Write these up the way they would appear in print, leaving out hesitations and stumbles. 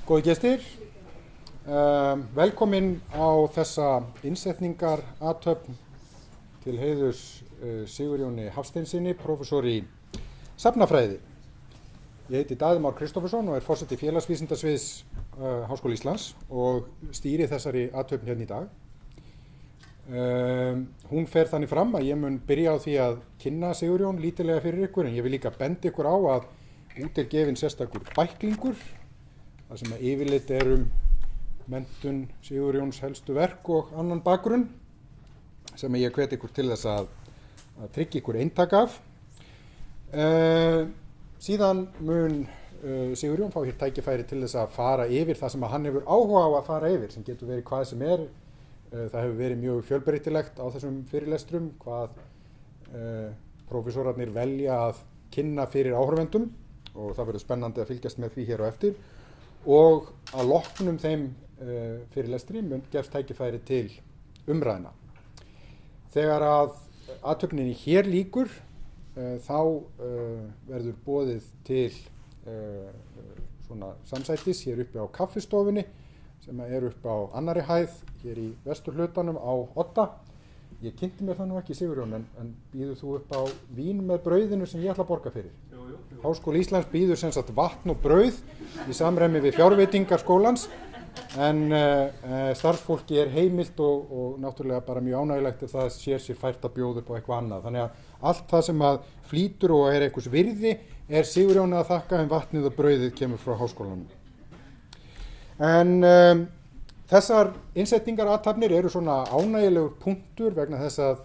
Góði gestir, velkomin á þessa innsetningarathöfn til heiðurs Sigurjóni Hafsteinsinni, prófessor í safnafræði. Ég heiti Daði Már Kristófersson og forseti félagsvísindasviðs Háskóla Íslands og stýri þessari athöfn hérna í dag. Hún fer þannig fram að ég mun byrja á því að kynna Sigurjón lítillega fyrir ykkur, en ég vil líka benda ykkur á að út gefinn sérstakur bæklingur, þar sem að yfirlit menntun Sigurjóns helstu verk og annan bakgrunn, sem ég hvet ykkur til þess að tryggja ykkur eintak af. Síðan mun Sigurjón fá hér tækifæri til þess að fara yfir það sem hann hefur áhuga á að fara yfir, sem getur verið hvað sem er. Það hefur verið mjög fjölbreytilegt á þessum fyrirlestrum, hvað prófessorarnir velja að kynna fyrir áhorfendum, og það verður spennandi að fylgjast með því hér á eftir. Og að loknum þeim fyrirlestri gefst tækifæri til umræðna. Þegar að athöfninni hér lýkur, þá verður boðið til svona samsætis hér uppi á kaffistofunni, sem er upp á annarri hæð hér í vesturhlutanum á Odda. Ég kynnti mér það nú ekki, Sigurjón, en býður þú upp á vín með brauðinu sem ég ætla að borga fyrir? Jú. Háskóli Íslands býður sem sagt vatn og brauð í samræmi við fjárveitingar skólans, en starfsfólki er heimilt og náttúrulega bara mjög ánægilegt ef það sér sér fært að bjóða upp á eitthvað annað. Þannig að allt það sem að flýtur og er einhvers virði er Sigurjóni að þakka, en vatnið og brauðið kemur frá háskólanum. En þessar innsetningarathafnir eru svona ánægilegur punktur vegna þess að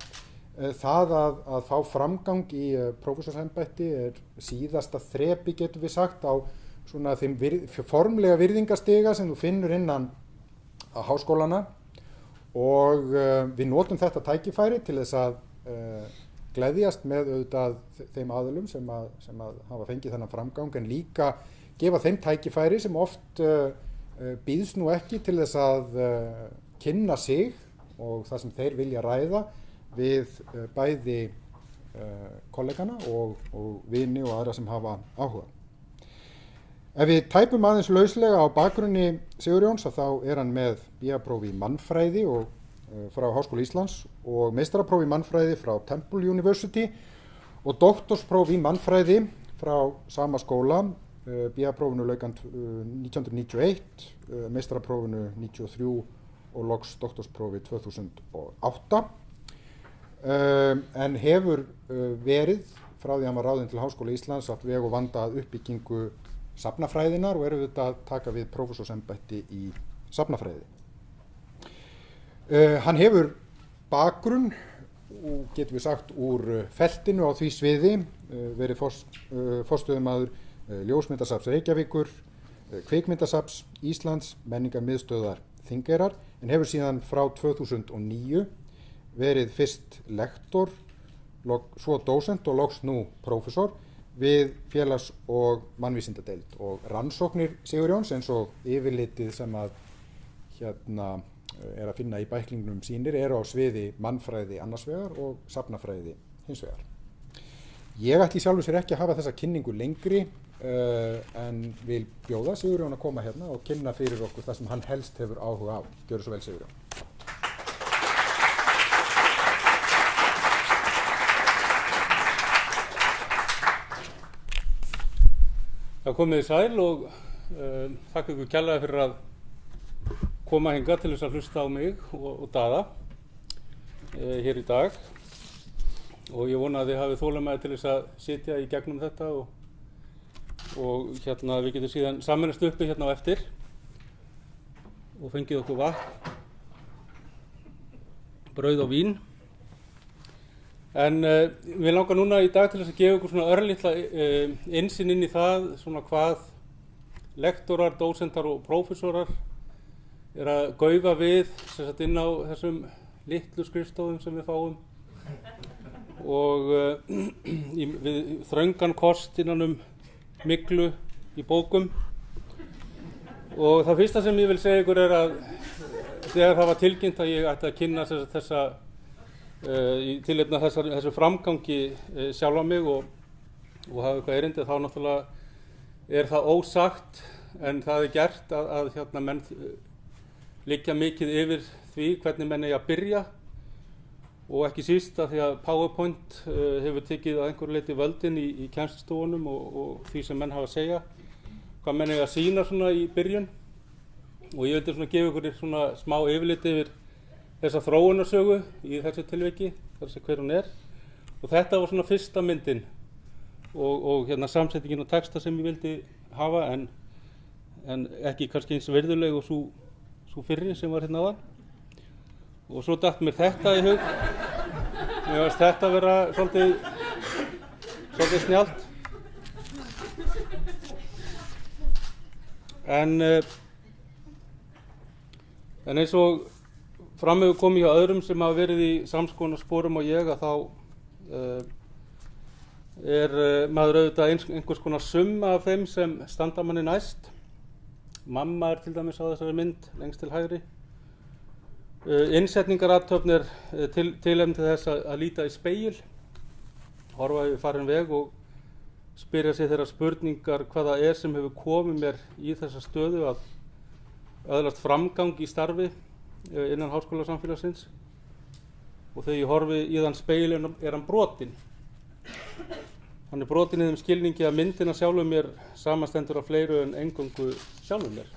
það að fá framgang í prófessorsembætti er síðasta þrepi, getum við sagt, á svona þeim formlega virðingastiga sem þú finnur innan háskólana, og við notum þetta tækifæri til þess að gleðjast með auðvitað þeim aðilum sem að hafa fengið þennan framgang, en líka gefa þeim tækifæri sem oft býðst nú ekki til þess að kynna sig og það sem þeir vilja ræða við bæði kollegana og vini og aðra sem hafa áhuga. Ef við tæpum aðeins lauslega á bakgrunni Sigurjóns, þá er hann með BA-próf í mannfræði frá Háskóla Íslands og meistarapróf í mannfræði frá Temple University og doktorspróf í mannfræði frá sama skóla. BA-prófinu lauk hann 1991, meistaraprófinu 1993 og loks doktorsprófi 2008. En hefur verið frá því að hann var ráðinn til Háskóla Íslands átt veg og vanda að uppbyggingu safnafræðinar og eru auðvitað að taka við prófessorsembætti í safnafræði. Hann hefur bakgrunn, getum við sagt, úr feltinu á því sviði, verið forstöðumaður Ljósmyndasafns Reykjavíkur, Kvikmyndasafns Íslands, menningarmiðstöðvar Þingeyrar, en hefur síðan frá 2009 verið fyrst lektor, svo dósent og loks nú prófessor við félags- og mannvísindadeild, og rannsóknir Sigurjóns, eins og yfirlitið sem að hérna er að finna í bæklingnum sínir, eru á sviði mannfræði annars vegar og safnafræði hins vegar. Ég ætli sjálfur sér ekki að hafa þessa kynningu lengri, en vil bjóða Sigurjón að koma hérna og kynna fyrir okkur það sem hann helst hefur áhuga á. Gjörðu svo vel, Sigurjón. Það komið í sæl og þakka ykkur kærlega fyrir að koma hingað til þess að hlusta á mig og Daða hér í dag, og ég vona að þið hafið þolinmæði til þess að sitja í gegnum þetta og hérna við getum síðan sameinast uppi hérna á eftir og fengið okkur vatn, brauð og vín. En við langar núna í dag til þess að gefa ykkur svona örlitla innsýn inn í það svona hvað lektorar, dósentar og prófessorar er að gaufa við sem sagt inn á þessum litlu skrifstofum sem við fáum og við þröngan kost innan myglu í bókum. Og það fyrsta sem ég vil segja ykkur er að þegar það var tilkynnt að ég ætti að kynna þessa í tilefni af þessu framgangi sjálfa mig og hafa eitthvað erindi, þá náttúrulega er það ósagt en það er gert að hérna menn liggja mikið yfir því hvernig menn eigi að byrja og ekki síst að því að PowerPoint hefur tekið að einhverju leyti völdin í kennslustofunum og því sem menn hafa að segja hvað menn eigi að sýna svona í byrjun og ég vildi svona gefa ykkur svona smá yfirliti yfir þessa þróunarsögu í þessu tilviki, þar sem hver hún er og þetta var svona fyrsta myndin og hérna samsetningin og texta sem ég vildi hafa en ekki kannski eins virðuleg og svo fyrri sem var hérna áðan og svo datt mér þetta í hug mér varst þetta vera svolítið snjallt en eins og fram hefur komið hjá öðrum sem hafa verið í samskonar sporum og ég að þá maður auðvitað einhvers konar summa af þeim sem standa manni næst. Mamma til dæmis á þessari mynd lengst til hægri. Innsetningarathöfn tilefni til þess að líta í spegil, horfa yfir farinn veg og spyrja sig þeirra spurningar hvað það sem hefur komið mér í þessa stöðu að öðlast framgang í starfi innan háskólasamfélagsins og þegar ég horfi í þann spegil hann brotinn. Hann er brotinn í þeim skilningi að myndina sjálfum mér samanstendur af fleiru en eingöngu sjálfum mér.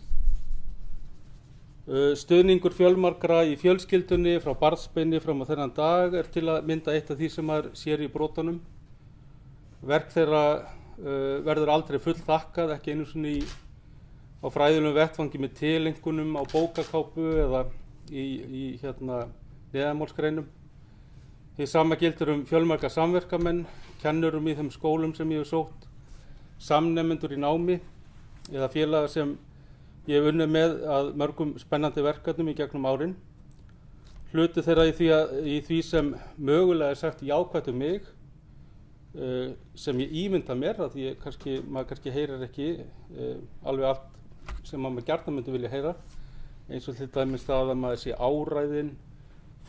Stuðningur fjölmargra í fjölskyldunni frá barnsbeini fram á þennan dag til að mynda eitt af því sem maður sér í brotunum. Verk þeirra verður aldrei full þakkað, ekki einu sinni á fræðilegum vettvangi með tilengunum á bókakápu eða í neðanmálsgreinum. Hið sama gildir fjölmarga samverkamenn, kennurum í þeim skólum sem ég hef sótt, samnemendur í námi eða félaga sem ég hef unnið með að mörgum spennandi verkefnum í gegnum árin. Hluti þeirra í því sem mögulega er sagt jákvætt mig, sem ég ímynda mér, að því maður kannski heyrir ekki alveg allt sem maður gjarnan myndi vilja heyra, eins og til dæmis það að maður sé áræðinn,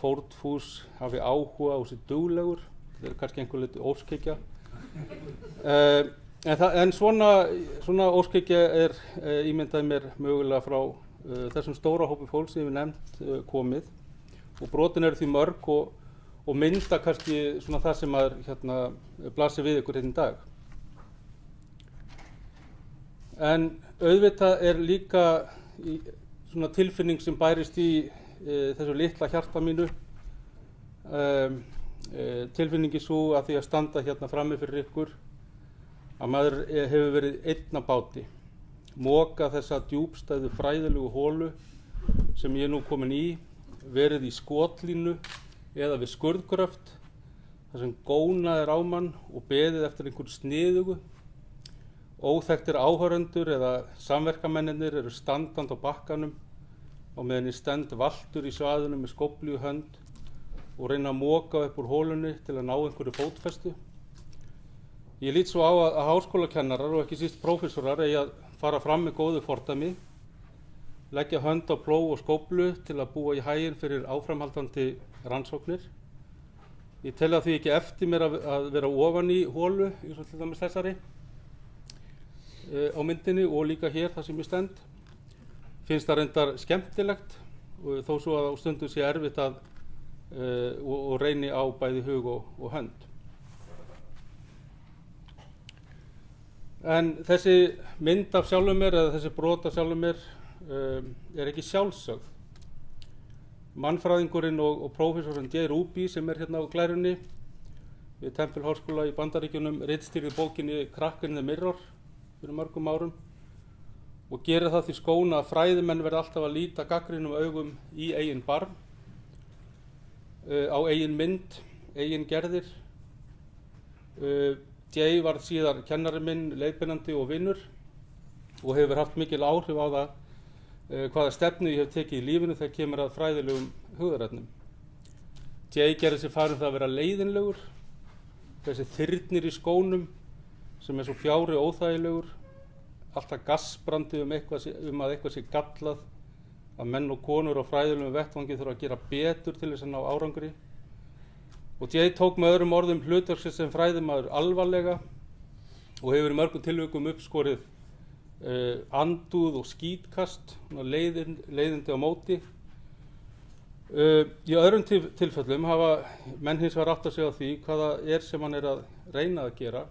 fórnfús, hafi áhuga og sé duglegur. Þetta er kannski einhver liti óskhyggja. En svona óskhyggja ímyndaði mér mögulega frá þessum stóra hópi fólks sem ég hef nefnt komið og brotin eru því mörg og mynda kannski svona það sem maður blasir við ykkur hérna í dag. En auðvitað er líka svona tilfinning sem bærist í þessu litla hjarta mínu, tilfinningi svo að því að standa hérna frammi fyrir ykkur að maður hefur verið einn á báti, moka þessa djúpstæðu fræðilegu holu sem ég er nú komin í, verið í skotlínu eða við skurðgröft þar sem gónað er á mann og beðið eftir einhverju sniðugu. Óþekktir áhorfendur eða samverkamennirnir eru standandi á bakkanum og meðan ég stend valtur í svaðinu með skóflu í hönd og reyna að moka upp úr hólunni til að ná einhverju fótfestu. Ég lít svo á að háskólakennarar og ekki síst prófessorar eigi að fara fram með góðu fordæmi, leggja hönd á plóg og skóflu til að búa í haginn fyrir áframhaldandi rannsóknir. Ég tel því ekki eftir mér að vera ofan í hólu, eins og til dæmis þessari á myndinni og líka hér þar sem ég stend. Finnst það reyndar skemmtilegt og þó svo að á stundum sé erfitt og reyni á bæði hug og hönd. En þessi mynd af sjálfum mér eða þessi brot af sjálfum mér er ekki sjálfsögð. Mannfræðingurinn og prófessorinn J. Ruby sem er hérna á glærunni við Temple Háskóla í Bandaríkjunum ritstýrði bókinni Crack in the Mirror fyrir mörgum árum og gerir það því skóna að fræðimenn verði alltaf að líta gagnrýnum augum í eigin barm, á eigin mynd, eigin gerðir. Jay varð síðar kennari minn, leiðbeinandi og vinur og hefur haft mikil áhrif á það hvaða stefnu ég hef tekið í lífinu þegar kemur að fræðilegum hugðarefnum. Jay gerði sér færum það að vera leiðinlegur, þessi þyrnir í skónum sem er svo fjári óþægilegur, alltaf gassbrandi að eitthvað sé gallað, að menn og konur á fræðilegum vettvangi þurfa að gera betur til þess að ná árangri. Og Jay tók með öðrum orðum hlutverksins sem fræðimaður alvarlega og hefur í mörgum tilvikum uppskorið andúð og skítkast, leiðindi á móti. Í öðrum tilfellum hafa menn hins vegar átt að segja á því hvaða sem hann að reyna að gera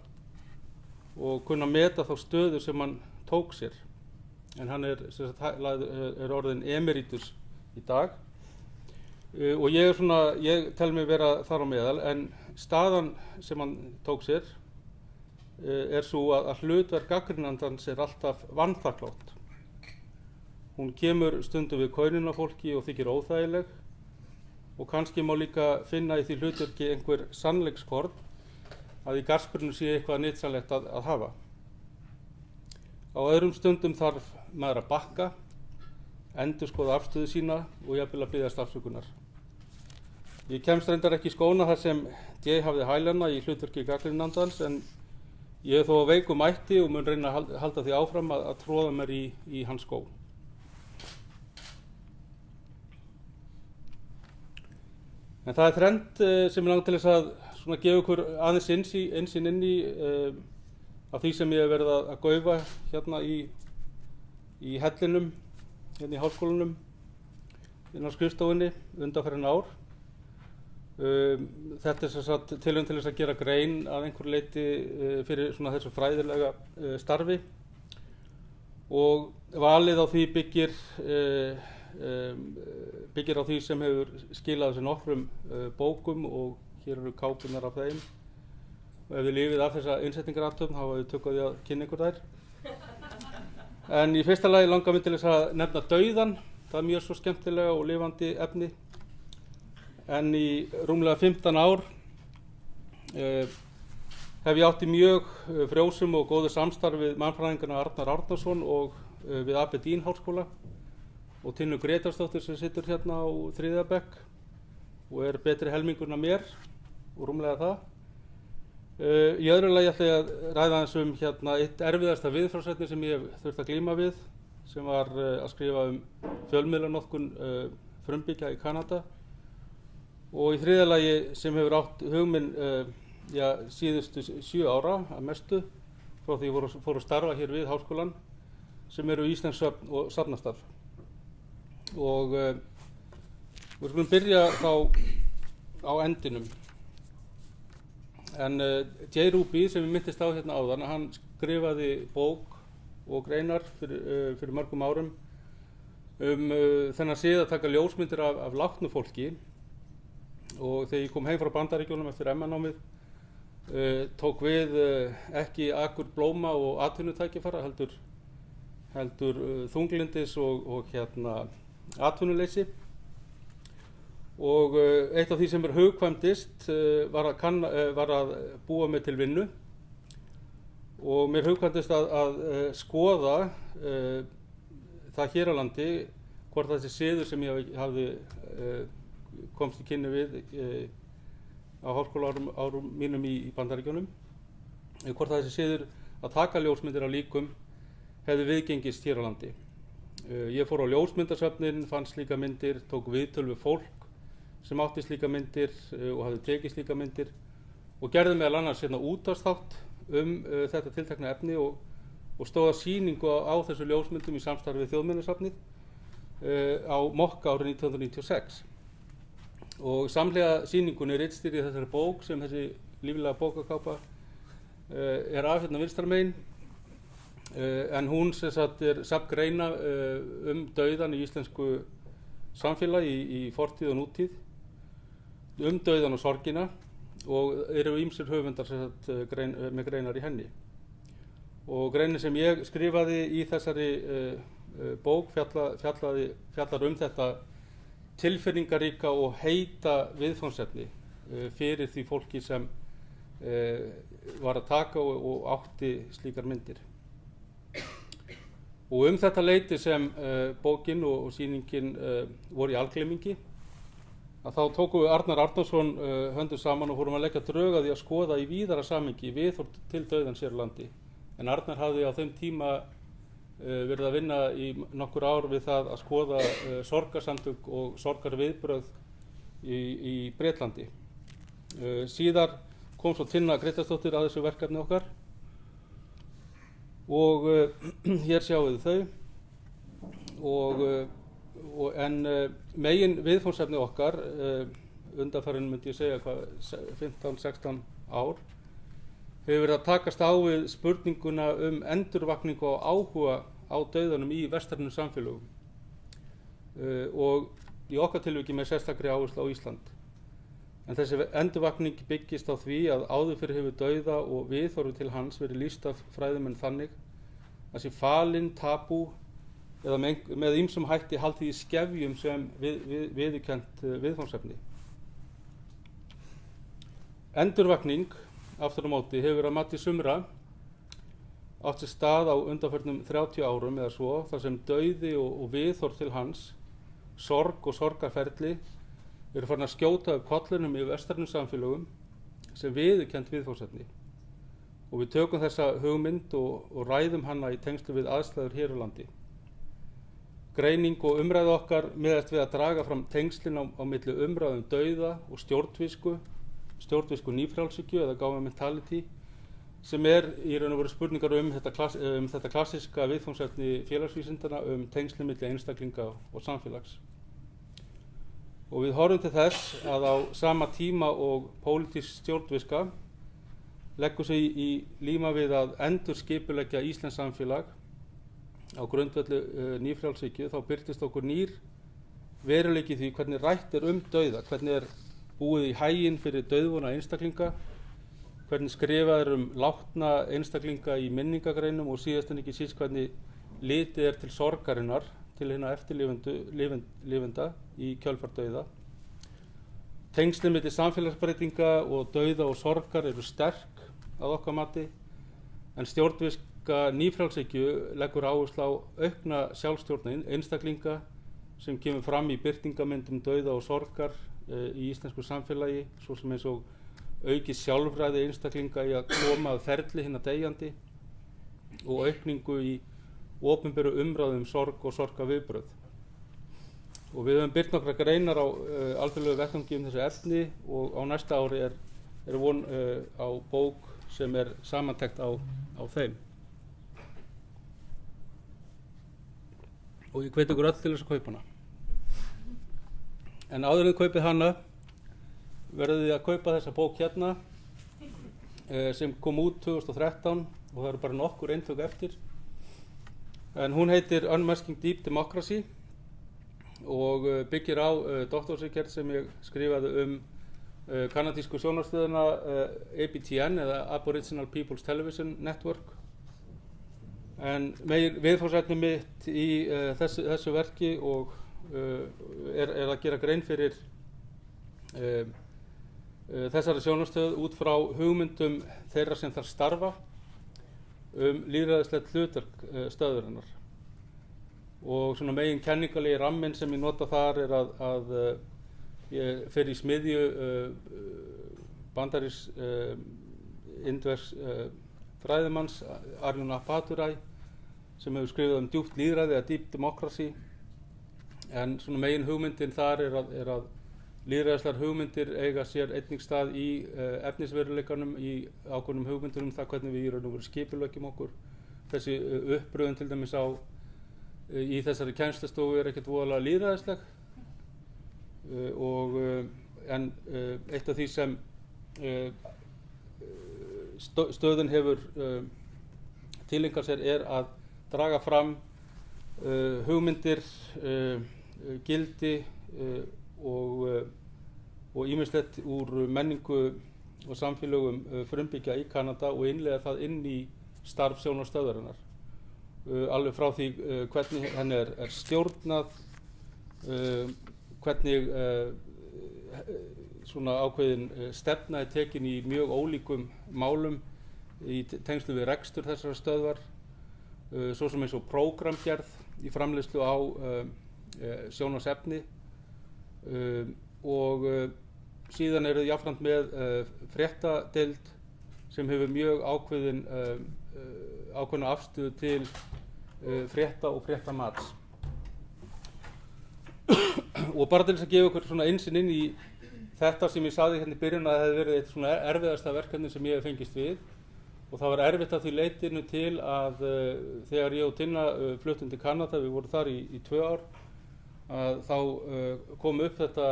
og kunna meta þá stöðu sem hann tók sér. En hann er orðinn emeritus í dag og ég tel mig vera þar á meðal, en staðan sem hann tók sér er svo að hlutverk gagnrýnandans er alltaf vanþakklátt. Hún kemur stundum við kaunin á fólki og þykir óþægileg og kannski má líka finna í því hlutverki einhver sannleikskorn að í garðspyrnu sé eitthvað nytsamlegt að hafa. Á öðrum stundum þarf maður að bakka, endurskoða afstöðu sína og jafnvel að biðjast afsökunar. Ég kemst reyndar ekki í skóna þar sem Jay hafði hælana í hlutverki gagnrýnandans, en ég er þó á veikum mætti og mun reyna að halda því áfram að tróða mér í hans skó. En það er þrennt sem ég langar til þess að gefa ykkur aðeins innsýn inn í af því sem ég hef verið að gaufa hérna í hellinum, hérna í háskólanum, inn á skrifstofunni undanfarin ár. Þetta er tilraun til þess að gera grein að einhverju leyti fyrir þessu fræðilega starfi og valið á því byggir á því sem hefur skilað þessu nokkrum bókum og hér eru kápunar af þeim. Og ef við lifið af þessa innsetningarathöfn þá hafa við tök á því að kynna ykkur þær. En í fyrsta lagi langar mig til þess að nefna dauðann. Það er mjög svo skemmtilega og lifandi efni. En í rúmlega 15 ár hef ég átt í mjög frjósum og góðu samstarf við mannfræðingana Arnar Árnason og við Aberdeen háskóla og Tinnu Gretarsdóttir sem situr hérna á 3. bekk og er betri helmingurinn af mér og rúmlega það. Í öðru lagi ætla ég að ræða aðeins hérna eitt erfiðasta viðfangsefni sem ég hef þurft að glíma við, sem var að skrifa fjölmiðlanotkun frumbyggja í Kanada. Og í þriðja lagi sem hefur átt hug minn síðustu 7 ára að mestu frá því ég fór að starfa hér við háskólann, sem eru íslenskt og safnastarf. Og við skulum byrja þá á endinum. En Jay Ruby, sem ég minntist á hérna áðan, hann skrifaði bók og greinar fyrir mörgum árum þennan sið að taka ljósmyndir af látnu fólki. Og þegar ég kom heim frá Bandaríkjunum eftir MA-námið tók við ekki akur blóma og atvinnutækifæra, heldur þunglindis og atvinnuleysi. Og eitt af því sem hugkvæmdist var að búa mig til vinnu og mér hugkvæmdist að skoða það hér á landi hvort þessi siður sem ég hafði komst í kynni við á háskólaárum mínum í Bandaríkjunum, hvort þessi siður að taka ljósmyndir af líkum hefði viðgengist hér á landi. Ég fór á ljósmyndasöfnin, fann slíka myndir, tók viðtöl við fólk sem átti slíka myndir og hafði tekið slíka myndir og gerði meðal annars útvarpsþátt þetta tiltekna efni og stóða sýningu á þessu ljósmyndum í samstarfi við Þjóðminjasafnið á Mokka árið 1996. Og samhliða sýningunni ritstýrði þessari bók sem þessi líflega bókakápa er af hérna vinstra megin, en hún er safn greina dauðan í íslensku samfélagi í fortíð og nútíð, dauðan og sorgina, og eru ýmsir höfundar með greinar í henni. Og greinin sem ég skrifaði í þessari bók fjallar þetta tilfinningaríka og heita viðfangsefni fyrir því fólki sem var að taka og átti slíkar myndir. Og þetta leyti sem bókin og sýningin voru í algleymingi, að þá tókum við Arnar Árnason höndum saman og fórum að leggja drög að því að skoða í víðara samhengi viðhorf til dauðans hér á landi. En Arnar hafði á þeim tíma verið að vinna í nokkur ár við það að skoða sorgarsamtök og sorgarviðbrögð í Bretlandi. Síðar kom svo Tinna Gretarsdóttir að þessu verkefni okkar og hér sjáum við þau en megin viðfangsefni okkar undanfarin myndi ég segja 15-16 ár hefur verið að takast á við spurninguna endurvakningu og áhuga á dauðanum í vestrænum samfélögum og í okkar tilviki með sérstakri áherslu á Ísland. En þessi endurvakning byggist á því að áður fyrir hefur dauða og viðhorfi til hans verið lýst af fræðimenn þannig að sé falin, tabú eða með ýmsum hætti haldið í skefjum sem viðurkennt viðfangsefni. Endurvakning aftur á móti hefur að mati sumra átt sér stað á undanförnum 30 árum eða svo þar sem dauði og viðhorf til hans, sorg og sorgarferli eru farin að skjóta upp kollunum í vestrænum samfélögum sem viðurkennt viðfangsefni og við tökum þessa hugmynd og ræðum hana í tengslu við aðstæður hér á landi. Greining og umræða okkar miðast við að draga fram tengslin á milli umræðum dauða og stjórnvisku nýfrjálshyggju eða Gaume mentality sem í raun og veru spurningar þetta klassíska viðfangsefni félagsvísindana tengslin milli einstaklinga og samfélags. Og við horfum til þess að á sama tíma og pólitísk stjórnviska leggur sig í líma við að endurskipuleggja íslenskt samfélag á grundvelli nýfrjálshyggju þá birtist okkur nýr veruleiki því hvernig rætt dauða, hvernig búið í haginn fyrir dauðvona einstaklinga, hvernig skrifað látna einstaklinga í minningagreinum og síðast en ekki síst hvernig litið til sorgarinnar til hinna eftirlifenda í kjölfar dauða. Tengslin milli samfélagsbreytinga og dauða og sorgar eru sterk að okkar mati en stjórnviska nýfrjálshyggju leggur áherslu á aukna sjálfstjórn einstaklinga sem kemur fram í birtingamyndum dauða og sorgar í íslensku samfélagi svo sem eins og aukið sjálfræði einstaklinga í að koma að ferli hinna deyjandi og aukningu í opinberu umræðum sorg og sorgarviðbrögð. Og við höfum birt nokkrar greinar á alþjóðlegu vettvangi þessu efni og á næsta ári er von á bók sem er samantekt á þeim. Og ég hvet ykkur öll til þess að kaupa hana. En áður en kaupið hana verðið þið að kaupa þessa bók hérna sem kom út 2013 og það eru bara nokkur eintök eftir. En hún heitir Unmasking Deep Democracy og byggir á doktorsritgerð sem ég skrifaði kanadísku sjónvarpsstöðina APTN eða Aboriginal People's Television Network. En viðfangsefni mitt í þessu verki og er að gera grein fyrir þessari sjónvarpsstöð út frá hugmyndum þeirra sem þar starfa lýðræðislegt hlutverk stöðvarinnar. Og svona megin kenningalegi ramminn sem ég nota þar er að ég fer í smiðju bandarísks indversks fræðimanns Arjuna Appadurai sem hefur skrifað djúpt lýðræði eða deep democracy en svona megin hugmyndin þar er að lýðræðislegar hugmyndir eiga sér einnig stað í efnisveruleikanum í ákveðnum hugmyndur það hvernig við í raun og veru skipuleggjum okkur. Þessi uppröðun til dæmis í þessari kennslustofu er ekkert voðalega lýðræðisleg en eitt af því sem stöðin hefur tileinkað sér er að draga fram hugmyndir, gildi og ýmislegt úr menningu og samfélögum frumbyggja í Kanada og innleiða það inn í starf sjónvarpsstöðvarinnar. Alveg frá því hvernig henni er stjórnað, hvernig svona ákveðin stefna er tekin í mjög ólíkum málum í tengslu við rekstur þessara stöðvar, svo sem eins og prógramgerð í framleiðslu á sjónvarpsefni og síðan eru jafnframt með fréttadeild sem hefur mjög ákveðna afstöðu til frétta og fréttamats. Og bara til þess að gefa ykkur svona innsýn inn í þetta sem ég sagði hérna í byrjun að það hefði verið eitt svona erfiðasta verkefni sem ég hef fengist við og það var erfitt að því leitinu til að þegar ég og Tinna fluttum til Kanada, við vorum þar í 2 ár, að þá kom upp þetta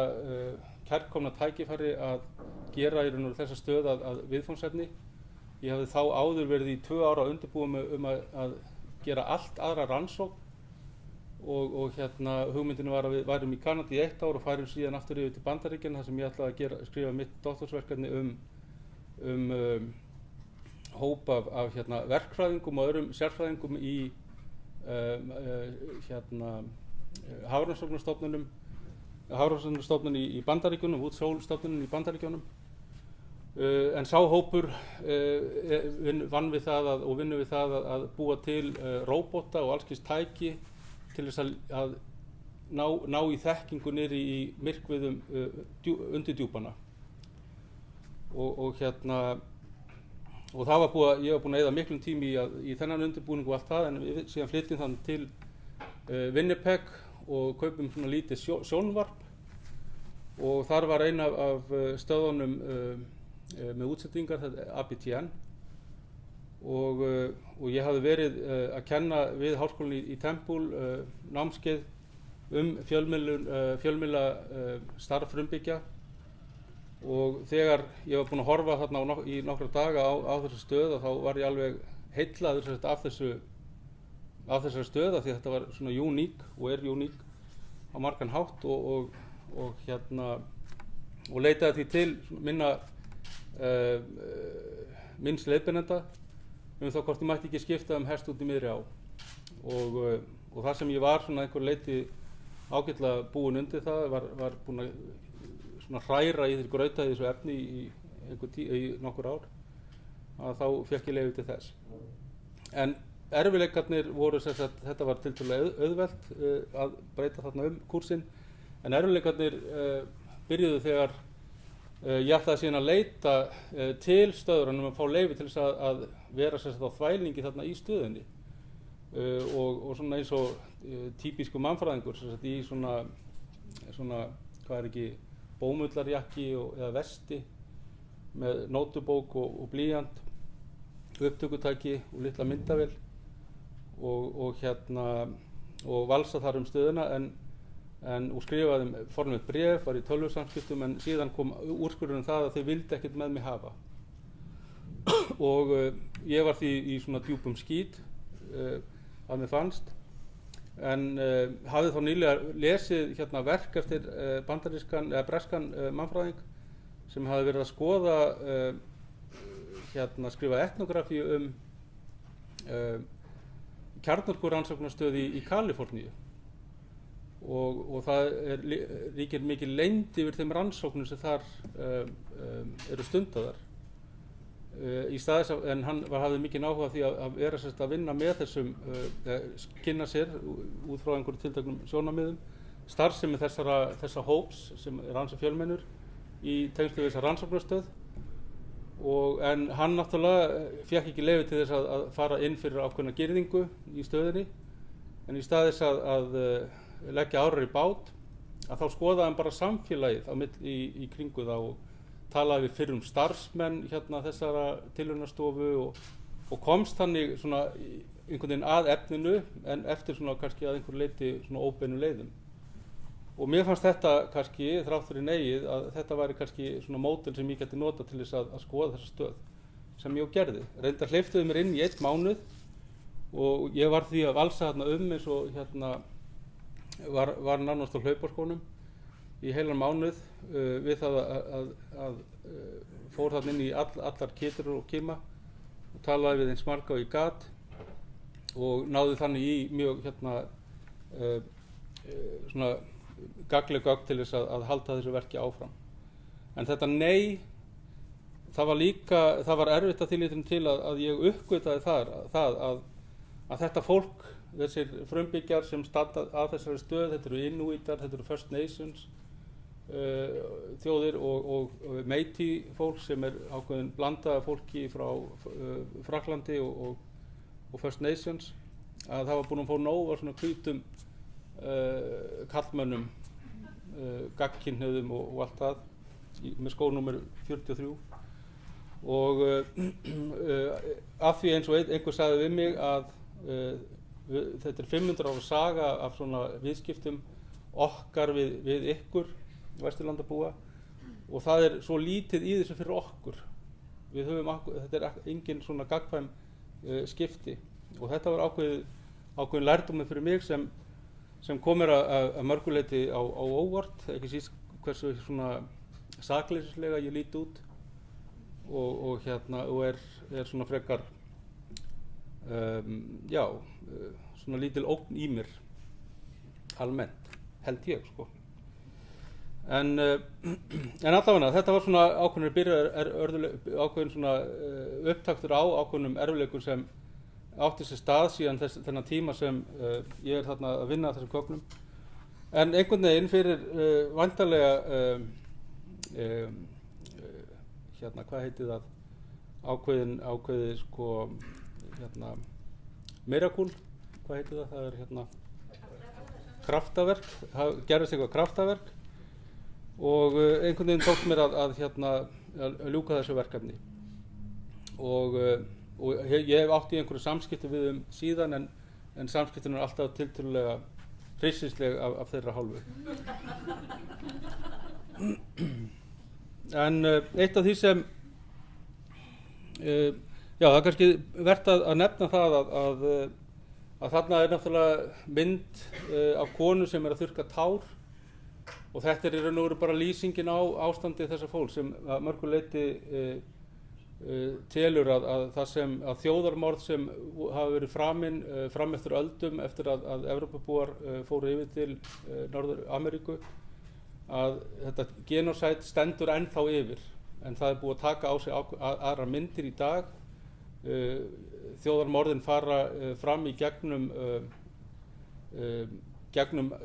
kærkomna tækifæri að gera í raun og þessa stöð að viðfangsefni. Ég hafði þá áður verið í 2 ár að undirbúa mig að gera allt aðra rannsókn og hugmyndinu var að við værum í Kanada í 1 ár og færum síðan aftur yfir til Bandaríkjanna þar sem ég ætlaði að skrifa mitt doktorsverkefni um hóp af verkfræðingum og öðrum sérfræðingum í Hafrannsóknastofnun í Bandaríkjunum, Woods Hole stofnunin í Bandaríkjunum. En sá hópur vann við það og vinnur við það að búa til róbota og allskins tæki til þess að ná í þekkingu niðri í myrkviðum undir djúpana. Og það var ég var búinn að eyða miklum tími í þennan undirbúning og allt það, en við síðan flytjum þann til Winnipeg og kaupum svona lítið sjónvarp, og þar var ein af stöðunum með útsendingar, ABTN, og ég hafði verið að kenna við háskólann í Temple námskeið fjölmiðla starf frumbyggja, og þegar ég var búinn að horfa þarna í nokkra daga á þessu stöð, þá var ég alveg heillaður af þessari stöð, af því að þetta var svona uník og uník á margan hátt, og leitaði því til minns leiðbeinenda þá hvort ég mætti ekki skipta hest út í miðri á, og þar sem ég var svona einhver leyti ágætlega búinn undir það, var búinn að svona hræra í þessu grauta í þessu efni í nokkur ár, að þá fékk ég leyfi til þess. En erfiðleikarnir voru þetta var tiltölulega auðvelt að breyta þarna kúrsinn, en erfiðleikarnir byrjuðu þegar ég ætlaði síðan að leita til stöðurann að fá leyfi til þess að vera á þvælingi þarna í stöðinni, og svona eins og típísku mannfræðingur í svona hvað ekki, bómullarjakki eða vesti með nótubók og blýant, upptökutæki og litla myndavél og valsa þar stöðuna, og skrifaði formlegt bréf, var í tölvusamskiptum, en síðan kom úrskurðurinn það að þau vildi ekkert með mig hafa, og ég var því í svona djúpum skít að mér fannst, en hafði þá nýlega lesið verk eftir breskan mannfræðing sem hafði verið að skoða skrifa etnografíu kjarnorkurannsóknarstöð í Kaliforníu, og það ríkir mikil leynd yfir þeim rannsóknum sem þar eru stundaðar. En hann hafði mikinn áhuga því að vera að vinna með þessum, kynna sér út frá einhverjum tilteknum sjónarmiðum starfsemi þessa hóps sem ansi fjölmennur í tengslum við þessa rannsóknarstöð, en hann náttúrulega fékk ekki leyfi til þess að fara inn fyrir ákveðna girðingu í stöðinni, en í stað þess að leggja árar í bát, að þá skoðaði hann bara samfélagið í kringu það og talaði við fyrrum starfsmenn þessara tilraunastofu og komst þannig svona einhvern veginn að efninu, en eftir svona kannski að einhver leyti svona óbeinu leiðum. Og mér fannst þetta kannski, þrátt fyrir negið, að þetta væri kannski svona módel sem ég geti nota til þess að skoða þessa stöð, sem ég gerði. Reyndar hleyptuðu mér inn í 1 mánuð og ég var því að valsa eins og var nánast á hlaupaskónum í heilan mánuð við það að fór þarna inn í allar kytur og kima og talaði við eins marga og ég gat, og náði þannig í mjög svona gagnleg gögn til þess að halda þessu verki áfram. En þetta það var erfitt að því leytinu til að ég uppgötaði það að þetta fólk, þessir frumbyggjar sem standa að þessari stöð, þetta eru Inuitar, þetta eru First Nations þjóðir og Métis fólk sem ákveðin blandaða fólki frá Frakklandi og First Nations, að það var búin að fá nóg af svona hvítum karlmönnum, gagnkynhneigðum og allt það með skónúmer 43, og af því eins og einhver sagði við mig að þetta 500 ára saga af svona viðskiptum okkar við ykkur Vesturlandabúa og það svo lítið í þessu fyrir okkur. Þetta engin svona gagnkvæm skipti og þetta var ákveðin lærdómur fyrir mig sem komir að mörguleiti á óvart, ekki síst hversu svona sakleysislega ég lít út og er svona frekar svona lítil ógn í mér almennt, held ég sko. En allavega þetta var svona ákveðin ákveðin svona upptaktur á ákveðnum erfiðleikum sem átti sér stað síðan þennan tíma sem ég þarna að vinna að þessum gögnum. En einhvern veginn fyrir væntanlega hvað heitir það, ákveðið sko miracle, hvað heitir það, það kraftaverk, það gerðist eitthvað kraftaverk og einhvern veginn tókst mér að ljúka þessu verkefni og ég hef átt í einhverju samskipti við síðan en samskiptin alltaf tiltölulega hryssingsleg af þeirra hálfu. En eitt af því sem það er kannski vert að nefna það að þarna náttúrulega mynd af konu sem að þurrka tár og þetta í raun og veru bara lýsingin á ástandi þessa fólks sem að mörgu leyti telur að þjóðarmorð sem hafa verið fram eftir öldum eftir að Evrópubúar fóru yfir til Norður-Ameríku að þetta genocide stendur ennþá yfir en það búið að taka á sig aðra myndir í dag. Þjóðarmorðin fara fram í gegnum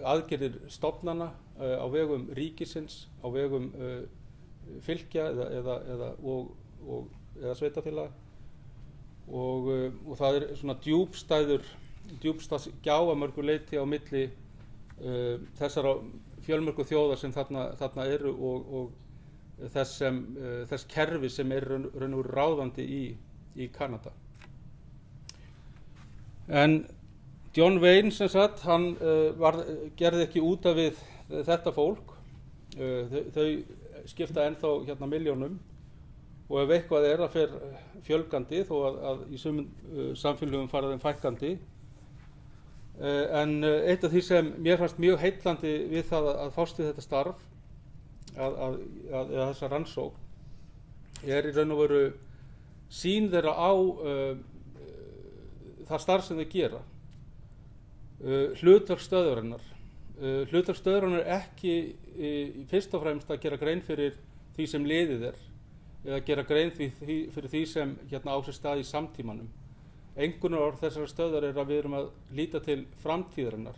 aðgerðir stofnana á vegum ríkisins, á vegum fylkja eða sveitafélaga og það svona djúpstæð gjá að mörgu leyti á milli þessara fjölmörgu þjóðar sem þarna eru og þess kerfi sem raun og veru ráðandi í Kanada. En John Wayne sem sagt, hann gerði ekki út af við þetta fólk, þau skipta ennþá milljónum og ef eitthvað það fer fjölgandi þó að í sumum samfélögum fara þeim fækkandi. En eitt af því sem mér fannst mjög heillandi við það að fást við þetta starf eða þessa rannsókn í raun og veru sýn þeirra á það starf sem þau gera. Hlutverk stöðvarinnar. Hlutverk stöðvarinnar ekki fyrst og fremst að gera grein fyrir því sem liðið eða gera grein fyrir því sem á sér stað í samtímanum. Einkunnarorð þessara stöðvar að við erum að líta til framtíðarinnar.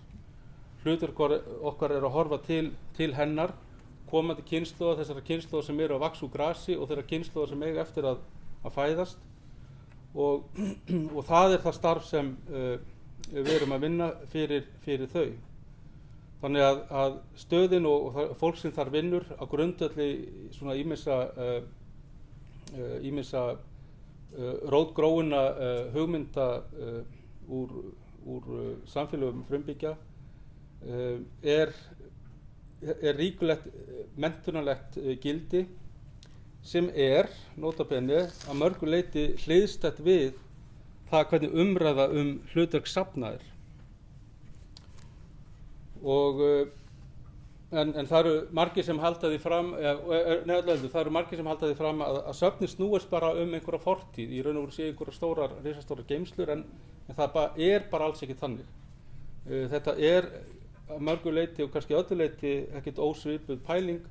Hlutverk okkar að horfa til hennar, komandi kynslóða, þessara kynslóða sem eru að vaxa úr grasi og þeirra kynslóða sem eiga eftir að fæðast og það það starf sem við erum að vinna fyrir þau. Þannig að stöðin og fólk sem þar vinnur á grundvelli svona ýmissa rótgróinna hugmynda úr samfélögum frumbyggja er ríkulegt menntunarlegt gildi sem nota bene að mörgu leyti hliðstætt við það hvernig umræða hlutverk safna og en það eru margir sem halda því fram að söfnin snúist bara einhverja fortíð, í raun og veru sé einhverja risastórar geymslur en það bara alls ekki þannig. Þetta að mörgu leyti og kannski öllu leyti ekkert ósvipuð pæling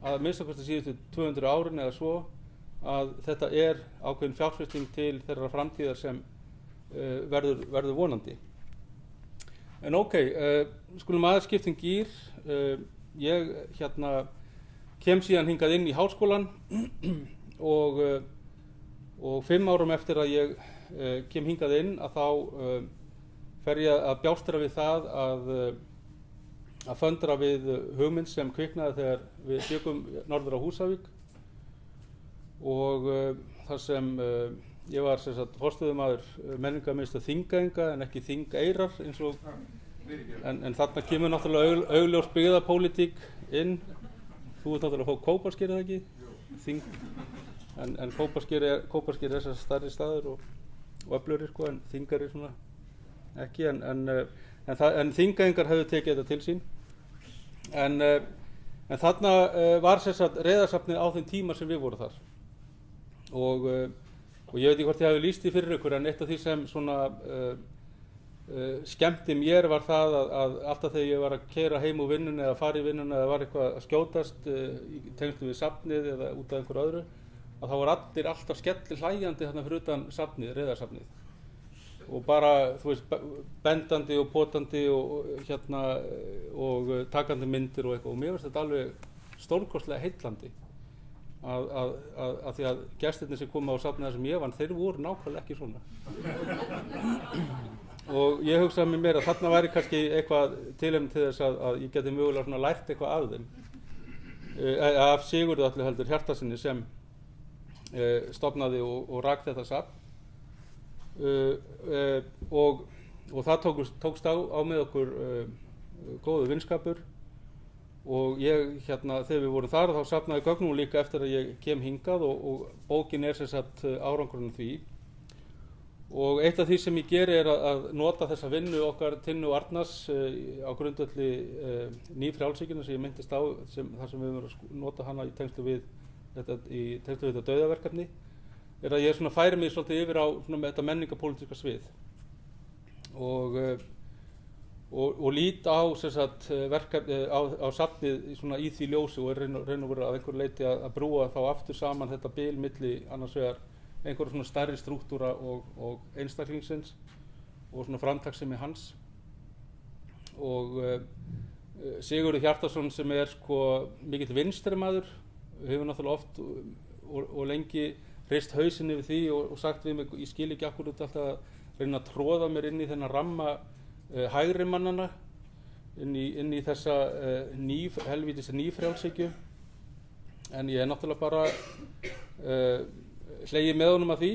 að minnsta kosti síðustu 200 árin eða svo að þetta ákveðin fjárfesting til þeirra framtíðar sem verður vonandi. En skulum aðeins skipta gír. Ég kem síðan hingað inn í háskólann og 5 árum eftir að ég kem hingað inn að þá fer ég að bjástra við það að föndra við hugmynd sem kviknaði þegar við bjöggum norður á Húsavík og þar sem ég var sem sagt forstöðumaður menningarmiðstöð Þingeyinga en ekki Þingeyrar eins og en þarna kemur náttúrulega augljós byggðapólitík inn. Þú ert náttúrulega að fá Kópasker eða ekki? En Kópasker er þessar stærri staður og öflugri sko, en Þingeyri svona ekki, en Þingeyingar hefðu tekið þetta til sín. En þarna var sem sagt reiðarsafnið á þeim tíma sem við vorum þar. Og ég veit ekki hvort ég hafi lýst því fyrir ykkur, en eitt af því sem svona skemmti mér var það að alltaf þegar ég var að keyra heim úr vinnunni eða fara í vinnunni eða var eitthvað að skjótast í tengslum við safnið eða út af einhverju öðru, að þá var allir alltaf skellir hlæjandi þarna fyrir utan safnið, reiðarsafnið. Og bara, þú veist, bendandi og potandi og takandi myndir og eitthvað. Og mér finnst þetta alveg stórkostlega heillandi að því að gestirnir sem komu á safnið þar sem ég vann, þeir voru nákvæmlega ekki svona. Og ég hugsaði með mér að þarna væri kannski eitthvað tilefni til þess að ég geti mögulega svona lært eitthvað af þeim. Af Sigurði Atli heldur Hjartarsyni sem stofnaði og rak þetta safn. Og það tókst á með okkur góðu vinskapur og ég þegar við vorum þar þá safnaði gögnum líka eftir að ég kem hingað og bókin er sem sagt árangurinn því. Og eitt af því sem ég geri er að nota þessa vinnu okkar Tinnu og Arnars á grundvelli nýfrjálshyggjunnar sem ég minntist á, þar sem við höfum að nota hana í tengslu við þetta dauðaverkefni, er að ég svona færi mig svolítið yfir á þetta menningapólitíska svið og lít á sem sagt verkefni á safnið svona í því ljósi og raun og veru að einhverju leyti að brúa þá aftur saman þetta bil milli annars vegar einhverju svona stærri strúktúra og einstaklingsins og svona framtakssemi hans. Og Sigurður Hjartarson sem er sko mikill vinstri maður hefur náttúrulega oft og lengi hrist hausinn yfir því og sagt við mig, ég skil ekki akkur út alltaf að reyna að tróða mér inn í þennan ramma hægri mannana, inn í þessa helvítis nýfrjálshyggju, en ég er náttúrulega bara hlegið með honum að því,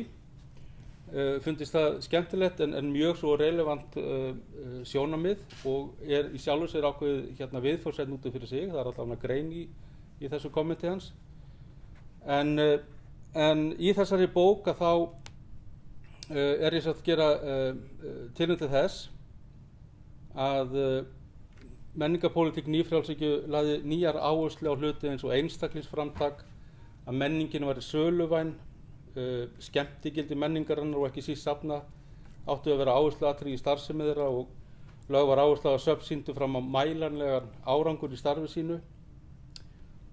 fundist það skemmtilegt en mjög svo relevant sjónarmið og er í sjálfu sér ákveðið viðfangsefni út af fyrir sig, það er alltaf grein í þessu kommenti hans. En í þessari bók að þá er ég satt að gera tilefni til þess að menningapólitík nýfrjálshyggju lagði nýjar áherslu á hluti eins og einstaklingsframtak, að menningin væri söluvæn, skemmtigildi menningarinnar og ekki síst safna áttu að vera áhersluatriði í starfsemi þeirra og lögð var áherslu að söfn sýndu fram á mælanlegan árangur í starfi sínu.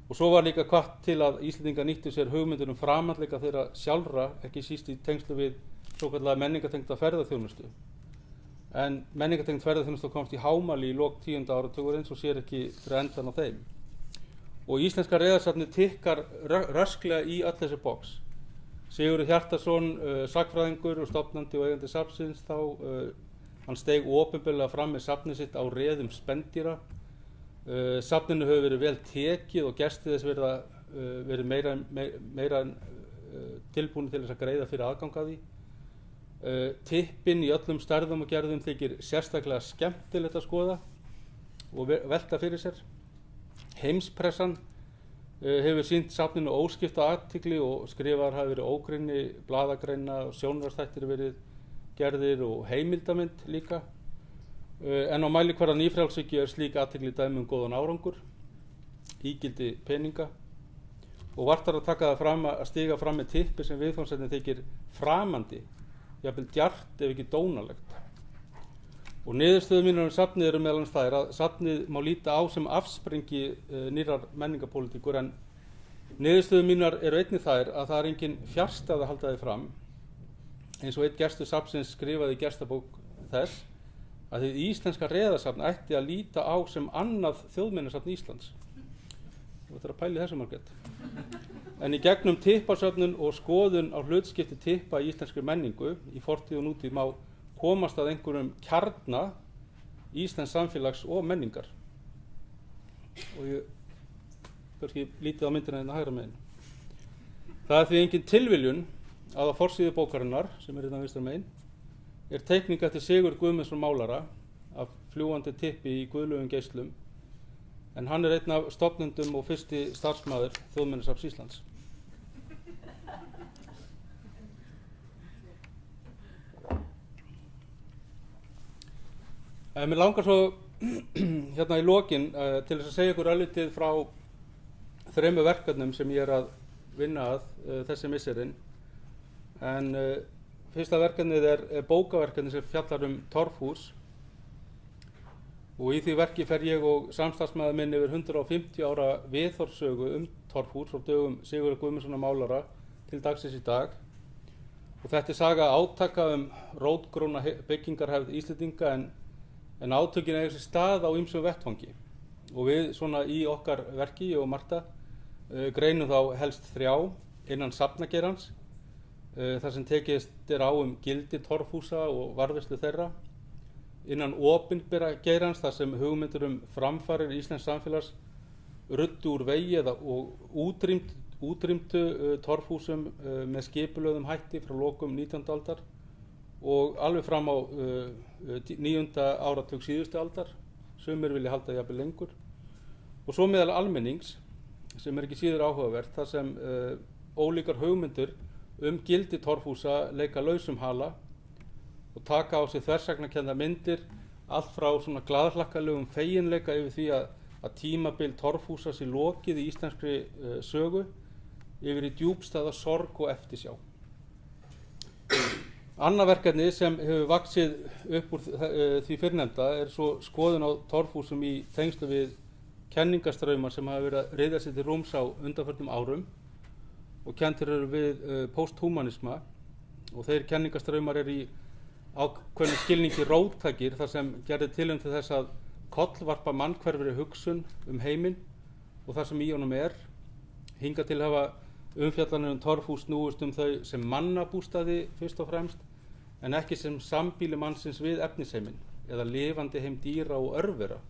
Og svo var líka hvatt til að Íslendingar nýttu sér hugmyndir framhandleika þeirra sjálfra, ekki síst í tengslu við svokallaða menningartengda ferðaþjónustu. En menningartengd ferðaþjónusta komst í hámæli í lok 10. áratugurins og sér ekki fyrir endan á þeim. Og íslenska reiðarsafnið tikkar rösklega í öll þessi box. Sigurður Hjartarson, sagnfræðingur og stofnandi og eigandi safnsins hann steig opinberlega fram með safnið sitt á reðum spendýra. Safninu hefur verið vel tekið og gestir þess verið meira tilbúin til þess að greiða fyrir aðgang að því. Tippinn í öllum stærðum og gerðum þykir sérstaklega skemmtilegt að skoða og velta fyrir sér. Heimspressan hefur sýnt safninu óskipta athygli og skrifaðar hafa verið ógrynni, blaðagreina og sjónvarpsþættir verið gerðir og heimildamynd líka. En á mælikvarða nýfrjálshyggju er slík athygli dæmi góðan árangur, ígildi peninga og vart þarf að taka það fram að stíga fram með tippi sem viðfangsefni þykir framandi, jafnvel djarft ef ekki dónalegt. Og niðurstöður mínar safnið eru meðal annars þær að safnið má líta á sem afsprengi nýrrar menningapólitíkur, en niðurstöður mínar eru einnig þær að það er engin fjarstæða að halda því fram, eins og einn gestur safnsins skrifaði í gestabók þess, að hið íslenska reiðarsafn ætti að líta á sem annað þjóðminjasafn Íslands. Þú ættir að pæla í þessu, Margrét. En í gegnum tippasöfnun og skoðun á hlutskipti tippa í íslenskri menningu í fortíð og nútíð má komast að einhverjum kjarna íslensks samfélags og menningar. Og ég kannski lítið á myndina hérna hægra megin. Það er því engin tilviljun að á forsíðu bókarinnar, sem er hérna vinstra megin, er teikning eftir Sigurð Guðmundsson málara af fljúgandi tippi í guðlegum geislum, en hann er einn af stofnendum og fyrsti starfsmaður Þjóðminjasafns Íslands. Mér langar svo hérna í lokin til þess að segja ykkur örlítið frá 3 verkefnum sem ég er að vinna að þessi misserin. En fyrsta verkefnið er bókaverkefni sem fjallar torfhús, og í því verki fer ég og samstarfsmaður minn yfir 150 ára viðhorfssögu torfhús frá dögum Sigurðar Guðmundssonar málara til dagsins í dag. Og þetta er saga átaka rótgróna byggingarhefð Íslendinga, en átökin eiga sér stað á ýmsum vettvangi, og við svona í okkar verki, ég og Marta, greinum þá helst 3 innan safnageirans, þar sem tekist er á gildi torfhúsa og varðveislu þeirra, innan opinbera geirans, þar sem hugmyndir framfarir íslensks samfélags ruddu úr vegi og útrýmdu torfhúsum með skipulögðum hætti frá lokum 19. aldar og alveg fram á 9. áratug síðustu aldar, sumir vilja halda jafnvel lengur, og svo meðal almennings, sem er ekki síður áhugavert, þar sem ólíkar hugmyndir gildi torfhúsa leika lausum hala og taka á sig þversagnarkennda myndir, allt frá svona glaðhlakkalegum feginleika yfir því að tímabil torfhúsa sé lokið í íslenskri sögu, yfir í djúpstæða sorg og eftirsjá. Annað verkefni sem hefur vaxið upp úr því fyrrnefnda er svo skoðun á torfhúsum í tengslu við kenningastraumar sem hafa verið að ryðja sig til rúms á undanförnum árum og kenndir eru við posthumanisma, og þeir kenningastraumar eru í ákveðnu skilningi róttækir, þar sem gerði tilraun til þess að kollvarpa mannkverfri hugsun heiminn og það sem í honum er. Hingað til hafa umfjallanir torfhús snúist þau sem mannabústaði fyrst og fremst, en ekki sem sambýli mannsins við efnisheiminn eða lifandi heim dýra og örvera.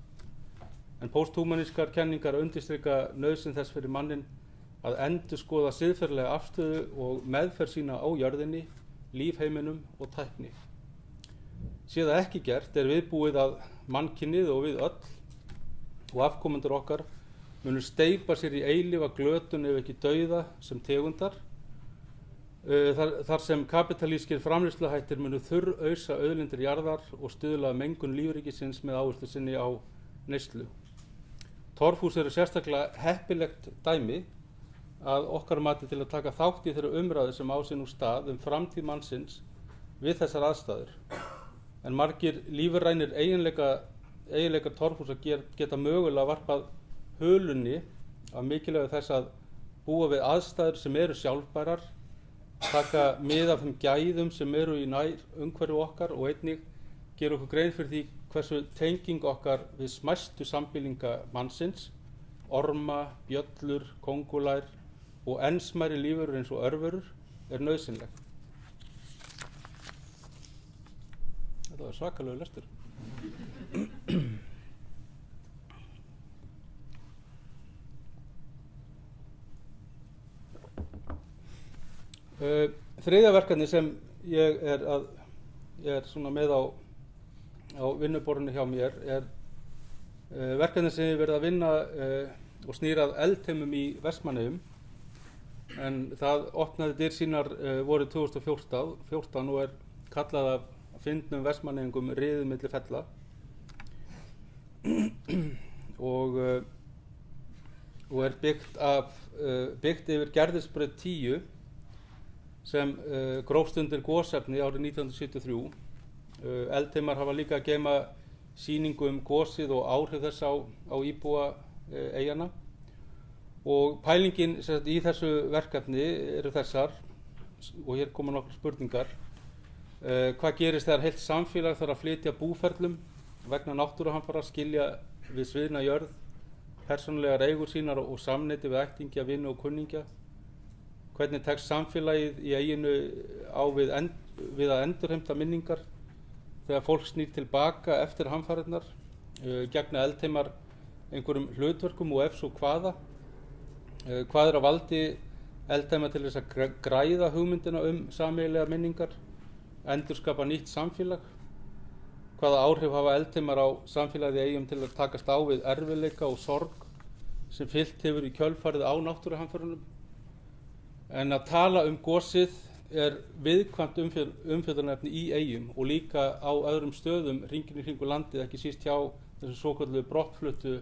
En posthumanískar kenningar undirstrika nauðsyn þess fyrir mannin að endurskoða siðferðilega afstöðu og meðferð sína á jörðinni, lífheiminum og tækni. Sé það ekki gert er viðbúið að mannkynið og við öll og afkomendur okkar munu steypa sér í eilífa glötun ef ekki dauða sem tegundar, þar sem kapitalískir framleiðsluhættir munu þurrausa auðlindir jarðar og stuðla að mengun lífríkisins með áherslu sinni á neyslu. Torfhús eru sérstaklega heppilegt dæmi að okkar mati til að taka þátt í þeirra umræðu sem á sér nú stað framtíð mannsins við þessar aðstæður. En margir lífrænir eiginleikar torfhúsa geta mögulega varpað hulunni af mikilvægi þess að búa við aðstæður sem eru sjálfbærar, taka mið af þeim gæðum sem eru í nær umhverfi okkar og einnig gera okkur grein fyrir því hversu tenging okkar við smæstu sambýlinga mannsins, orma, bjöllur, kóngulær og enn smærri lífverur eins og örverur er nauðsynleg. Þetta var svakalegur lestur. Þriðja verkefni sem ég er svona með á vinnuborðinu hjá mér er verkefni sem ég verið að vinna og snýrað eldheimum í Vestmannaeyjum, en það opnaði dyr sínar vorið 2014 og er kallað af fyndnum Vestmannaeyingum riðið milli fella og er byggt yfir Gerðisbraut 10 sem grófst undir gosefni árið 1973. Eldheimar hafa líka að geyma sýningu gosið og áhrif þess á íbúa eyjanna, og pælingin í þessu verkefni eru þessar, og hér koma nokkrar spurningar. Hvað gerist þegar heilt samfélag þarf að flytja búferlum vegna náttúruhamfara, skilja við sviðna jörð, persónulegar eigur sínar og samneyti við ættingja, vini og kunningja? Hvernig tekst samfélagið í eiginu á við að endurheimta minningar þegar fólk snýr tilbaka eftir hamfarirnar? Gegna eldheimar einhverjum hlutverkum og ef svo hvaða? Hvað er á valdi Eldheima til þess að græða hugmyndina sameiginlegar minningar, endurskapa nýtt samfélag? Hvaða áhrif hafa eldheimar á samfélagið í Eyjum til að takast á við erfiðleika og sorg sem fylgt hefur í kjölfarið á náttúruhamförunum? En að tala gosið viðkvæmt umfjöllunarefni í Eyjum og líka á öðrum stöðum hringinn í kringu landið, ekki síst hjá þessu svokölluðu brottfluttu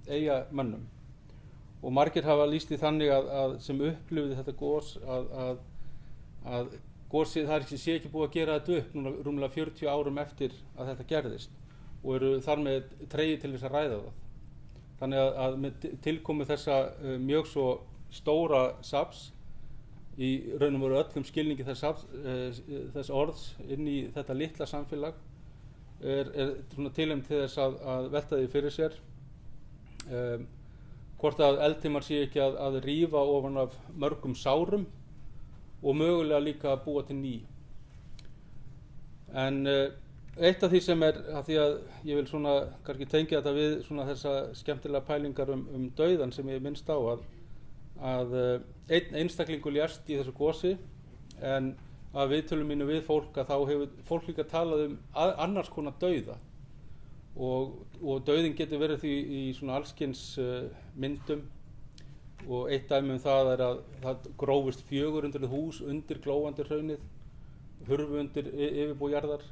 Eyjamönnum. Og margir hafa lýst því þannig að sem upplifði þetta gos að gosið sé ekki búið að gera þetta upp núna rúmlega 40 árum eftir að þetta gerðist og eru þar með tregir til þess að ræða það. Þannig að með tilkomu þessa mjög svo stóra safns í raun og veru öllum skilningi þess orðs inn í þetta litla samfélag tilefni til þess að velta því fyrir sér hvort að eldheimar sé ekki að rífa ofan af mörgum sárum og mögulega líka að búa til ný. En eitt af því sem af því að ég vil svona kannski tengja þetta við svona þessa skemmtilega pælingar dauðan sem ég minnst á að einn einstaklingur lést í þessu gosi, en að viðtölum mínu við fólk að þá hefur fólk líka talað annars konar dauða og dauðinn getur verið því í svona allskyns myndum og eitt dæmi það að það grófist 400 hús undir glóandi hraunið, hurfu undir yfirbúi jarðar,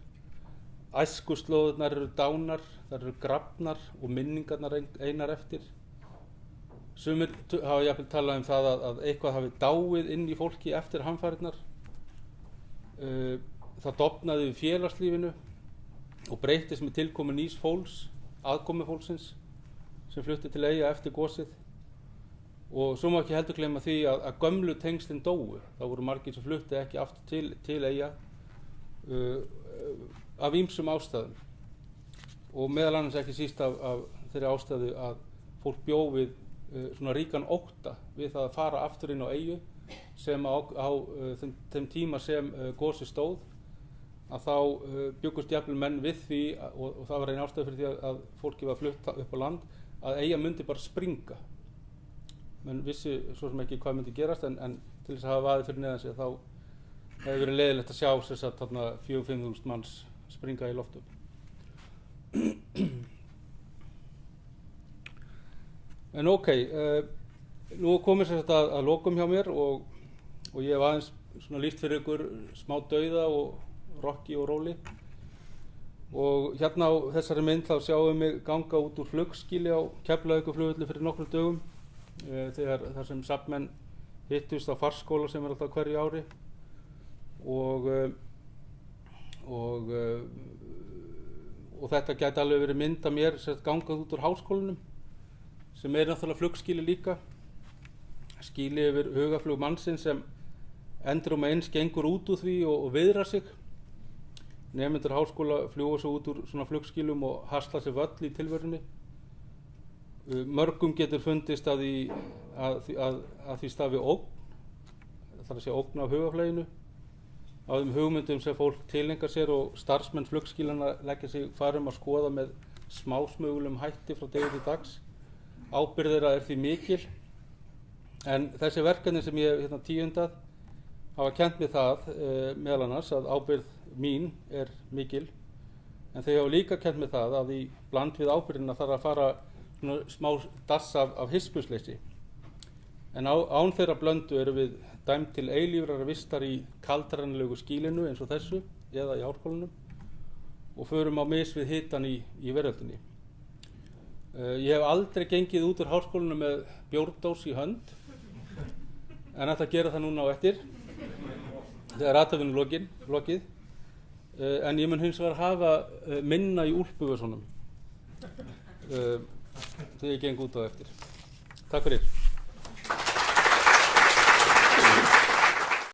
æskuslóðurnar eru dánar, þær eru grafnar og minningarnar einar eftir. Sumir hafa jafnvel talað það að eitthvað hafi dáið inn í fólki eftir hamfarirnar. Það dofnaði við félagslífinu og breyttist með tilkomu nýs fólks, aðkomu fólksins sem flutti til Eyja eftir gosið. Og svo má ekki heldur gleyma því að gömlu tengslin dóu. Það voru margir sem flutti ekki aftur til Eyja af ýmsum ástæðum og meðal annars ekki síst af þeirri ástæðu að fólk bjó við svona ríkan ótta við það að fara aftur inn á Eyju sem á þeim tíma sem gosi stóð, að þá bjuggust jafnvel menn við því og það var ein ástæða fyrir því að fólki var flutt upp á land að Eyja myndi bara springa. Menn vissi svo sem ekki hvað myndi gerast en til þess að hafa vaðið fyrir neðan sig þá hefði verið leiðilegt að sjá þess að þarna 4-5.000 manns springa í loft upp. En ok, nú komið sér þetta að lokum hjá mér og ég hef aðeins svona lýst fyrir ykkur smá dauða og rokki og róli. Og hérna á þessari mynd þá sjáum við mig ganga út úr flugskýli á Keflavíkurflugvelli fyrir nokkrum dögum þegar þar sem safnmenn hittust á farskóla sem alltaf hverju ári og þetta gæti alveg verið mynd af mér gangað út úr háskólanum sem náttúrulega flugskýli líka, skýli yfir hugaflug mannsins sem endur eins gengur út úr því og viðrar sig. Nemendur háskóla fljúga svo út úr svona flugskýlum og hasla sér völl í tilverunni. Mörgum getur fundist að því stafi ógn, það að segja ógn af hugafleginu, á þeim hugmyndum sem fólk tilengar sér og starfsmenn flugskýlana leggja sig farum að skoða með smásmögulegum hætti frá degi til dags. Ábyrgð þeirra því mikil, en þessi verkefni sem ég hef tíundað hafa kennt mér það meðal annars að ábyrgð mín mikil, en þau hafa líka kennt mér það að í bland við ábyrgðina þarf að fara smá dass af hispursleysi. En án þeirra blöndu erum við dæmd til eilífrar vistar í kaldranlegu skýlinu eins og þessu eða í árskólanum og förum á mis við hitann í veröldinni. Ég hef aldrei gengið út úr háskólanum með bjórdós í hönd en ætla að gera það núna á eftir þegar athöfnin lokið, en ég mun hins vegar hafa minna í úlpuvösunum þegar ég geng út á eftir. Takk fyrir.